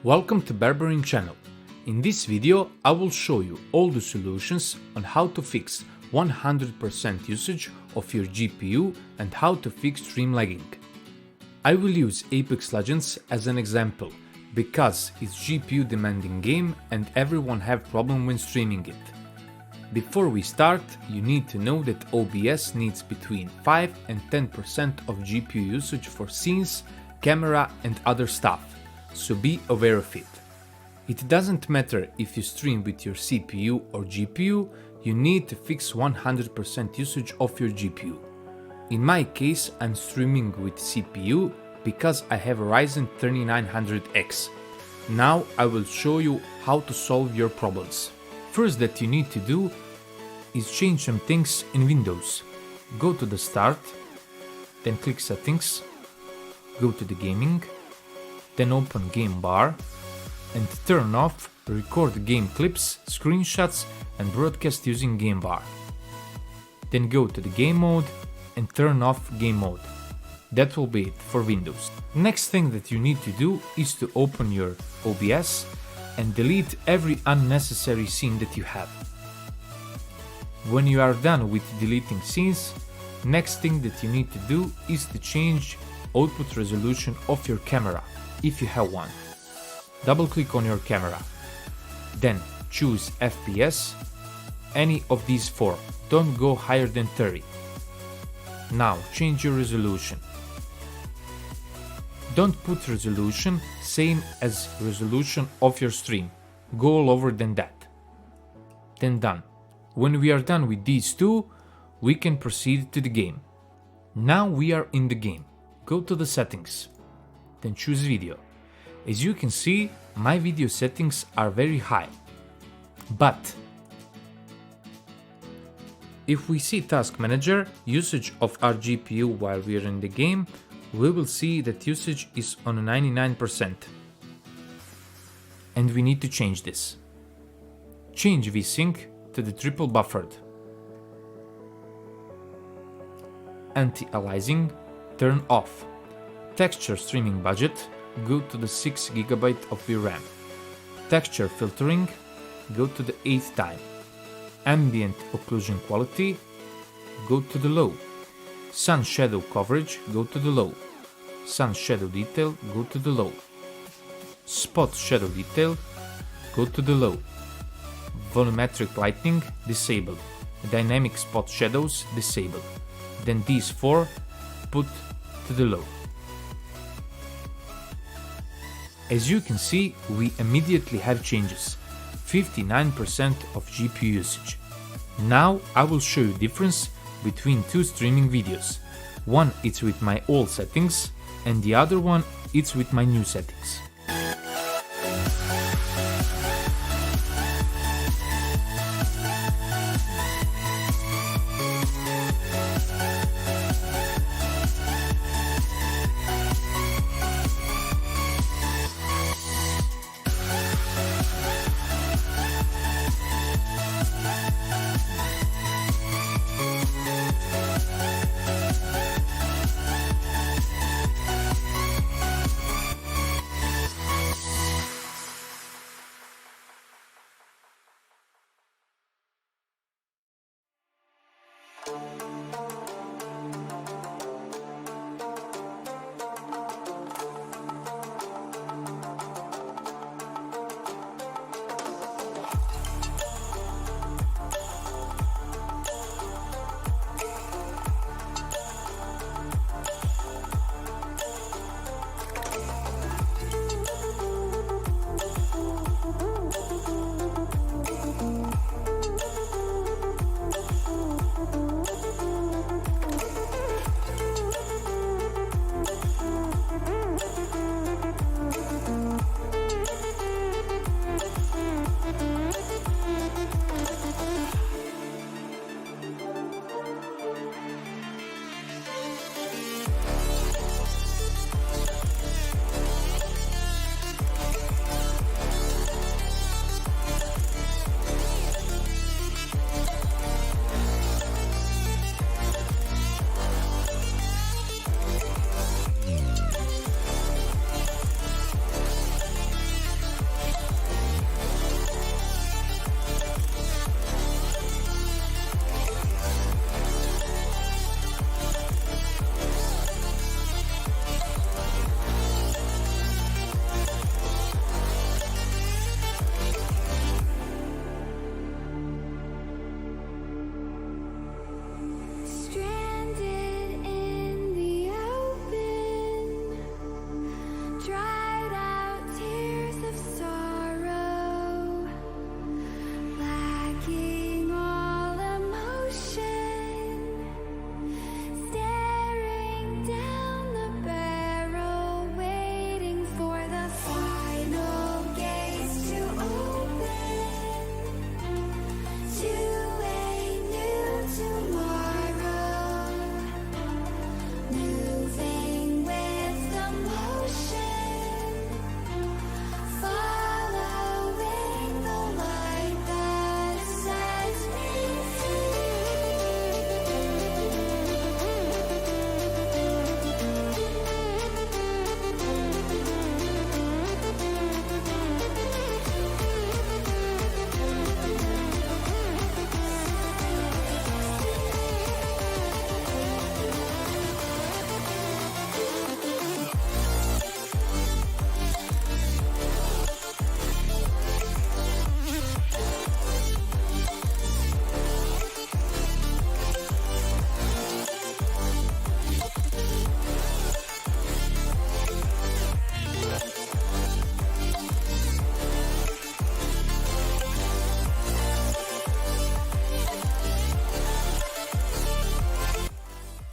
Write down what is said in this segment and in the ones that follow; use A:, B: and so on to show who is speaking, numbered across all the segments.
A: Welcome to Berberin channel. In this video I will show you all the solutions on how to fix 100% usage of your GPU and how to fix stream lagging. I will use Apex Legends as an example because it's GPU demanding game and everyone have problem when streaming it. Before we start, you need to know that OBS needs between 5 and 10% of GPU usage for scenes, camera and other stuff. So be aware of it. It doesn't matter if you stream with your CPU or GPU, you need to fix 100% usage of your GPU. In my case, I'm streaming with CPU because I have a Ryzen 3900X. Now I will show you how to solve your problems. First that you need to do is change some things in Windows. Go to the Start, then click Settings, go to the Gaming, then open Game Bar and turn off Record Game Clips, Screenshots and Broadcast using Game Bar. Then go to the Game Mode and turn off Game Mode. That will be it for Windows. Next thing that you need to do is to open your OBS and delete every unnecessary scene that you have. When you are done with deleting scenes, next thing that you need to do is to change output resolution of your camera, if you have one. Double click on your camera. Then choose FPS, any of these four, don't go higher than 30. Now change your resolution. Don't put resolution same as resolution of your stream, go lower than that. Then done. When we are done with these two, we can proceed to the game. Now we are in the game. Go to the settings, then choose video. As you can see, my video settings are very high. But if we see Task Manager, usage of our GPU while we are in the game, we will see that usage is on 99%. And we need to change this. Change VSync to the triple buffered. Anti-aliasing, turn off. Texture streaming budget, go to the 6 GB of VRAM. Texture filtering, go to the 8th time. Ambient occlusion quality, go to the low. Sun shadow coverage, go to the low. Sun shadow detail, go to the low. Spot shadow detail, go to the low. Volumetric lighting, disable. Dynamic spot shadows, disable. Then these four, put to the low. As you can see, we immediately have changes. 59% of GPU usage. Now I will show you difference between two streaming videos. One it's with my old settings and the other one it's with my new settings.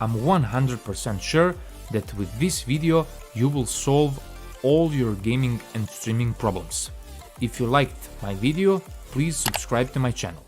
A: I'm 100% sure that with this video you will solve all your gaming and streaming problems. If you liked my video, please subscribe to my channel.